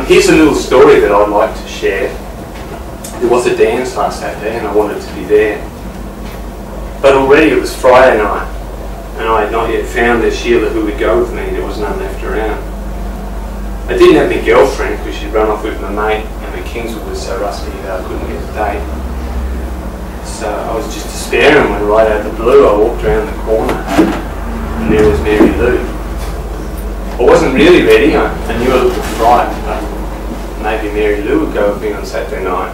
Here's a little story that I'd like to share. There was a dance last Saturday and I wanted to be there. But already it was Friday night and I had not yet found a Sheila who would go with me. There was none left around. I didn't have my girlfriend because she'd run off with my mate and my Kingswood was so rusty that I couldn't get a date. So I was just despairing when right out of the blue I walked around the corner and there was Mary Lou. I wasn't really ready, I knew I looked a fright, but maybe Mary Lou would go with me on Saturday night.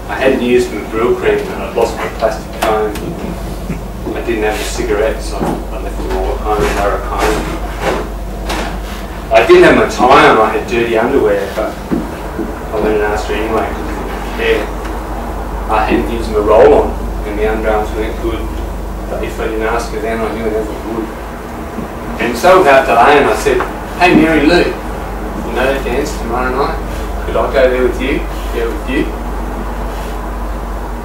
I hadn't used my Brill cream and I'd lost my plastic phone. I didn't have a cigarette, so I left them all at home in Larracone. I didn't have my tie on, I had dirty underwear, but I went and asked her anyway because I didn't care. I hadn't used my roll-on and the underarms weren't good, but if I didn't ask her then I knew I never would. And so without delaying I said, "Hey Mary Lou, you know that dance tomorrow night? Could I go there with you? Go with you?"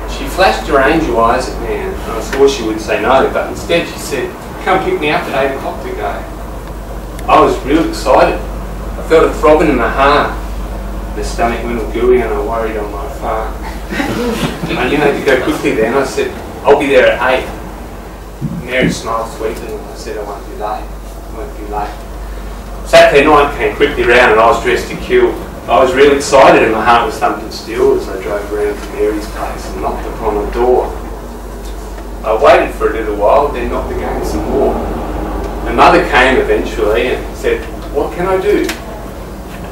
She flashed her angel eyes at me and I thought she would say no, but instead she said, "Come pick me up at 8 o'clock to go." I was real excited. I felt a throbbing in my heart. My stomach went all gooey and I worried on my fart. I knew I had to go quickly then. I said, "I'll be there at 8. Mary smiled sweetly and I said, "I won't be late. I won't be late." Saturday night came quickly round and I was dressed to kill. I was real excited and my heart was thumping still as I drove around to Mary's place and knocked upon the door. I waited for a little while, then knocked again some more. My mother came eventually and said, "What can I do?"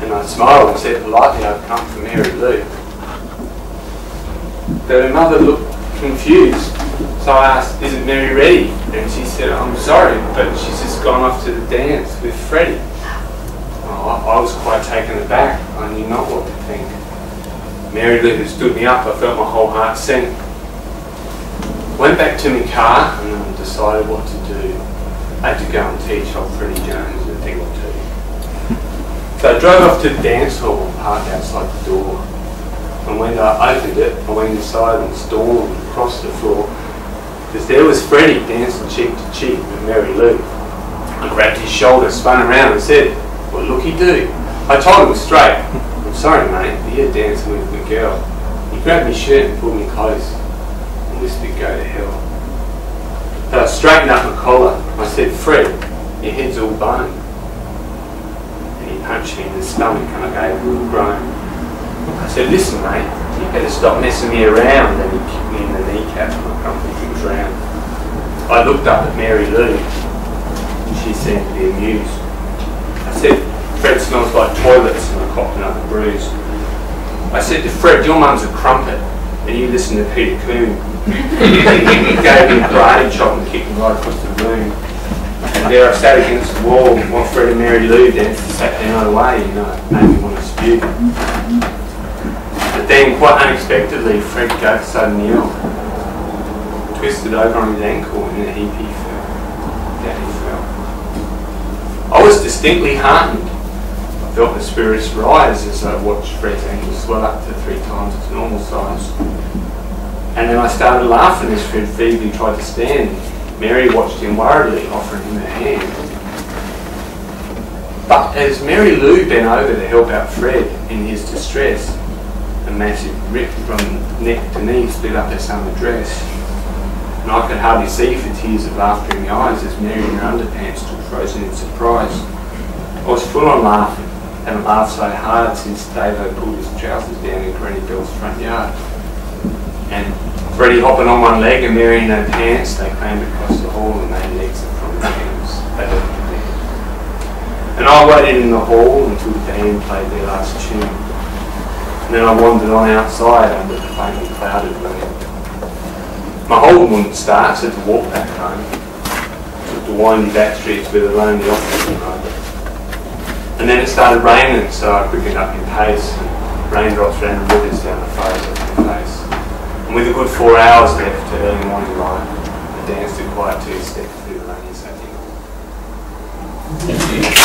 And I smiled and said politely I'd come for Mary Lou. But her mother looked confused, so I asked, "Isn't Mary ready?" And she said, "I'm sorry, but she's just gone off to the dance with Freddie." I was quite taken aback. I knew not what to think. Mary Lou had stood me up. I felt my whole heart sink. Went back to my car and then decided what to do. I had to go and teach old Freddie Jones a thing or two. So I drove off to the dance hall and parked outside the door. And when I opened it, I went inside and stormed across the floor because there was Freddie dancing cheek to cheek with Mary Lou. I grabbed his shoulder, spun around and said, "Well, looky do." I told him straight, "I'm sorry mate, but you're dancing with the girl." He grabbed my shirt and pulled me close and whispered, "Go to hell." So I straightened up my collar. I said, "Fred, your head's all bone." And he punched me in the stomach and I gave a little groan. I said, "Listen mate, you better stop messing me around." And he kicked me in the kneecap and I completely drowned. I looked up at Mary Lou and she seemed to be amused. I said, "Fred smells like toilets," and I copped another bruise. I said to Fred, "Your mum's a crumpet and you listen to Peter Coon." He gave me a karate chop and kicked me right across the room. And there I sat against the wall while Fred and Mary Lou danced the Saturday night away, you know, it made me want to spew. But then, quite unexpectedly, Fred got suddenly ill. Twisted over on his ankle and in a heap he fell. Down he fell. I was distinctly heartened. I felt the spirits rise as I watched Fred's ankle swell up to 3 times its normal size. And then I started laughing as Fred feebly tried to stand. Mary watched him worriedly, offering him her hand. But as Mary Lou bent over to help out Fred in his distress, a massive rip from neck to knee split up her summer dress. And I could hardly see for tears of laughter in my eyes as Mary in her underpants stood frozen in surprise. I was full on laughing. Haven't laughed so hard since Davo pulled his trousers down in Granny Bell's front yard. And Freddie hopping on one leg and Mary in her pants, they came across the hall and made an exit from the dance. They left the band. And I waited in the hall until the band played their last tune. And then I wandered on outside under the faintly clouded moon. My hole wouldn't start, so to walk back home. Took the windy back streets with a lonely office and road. And then it started raining, so I quickened up my pace. And raindrops ran rivers down the face of my face. And with a good 4 hours left to early morning light, I danced a quiet 2-step through the rainy Saturday night.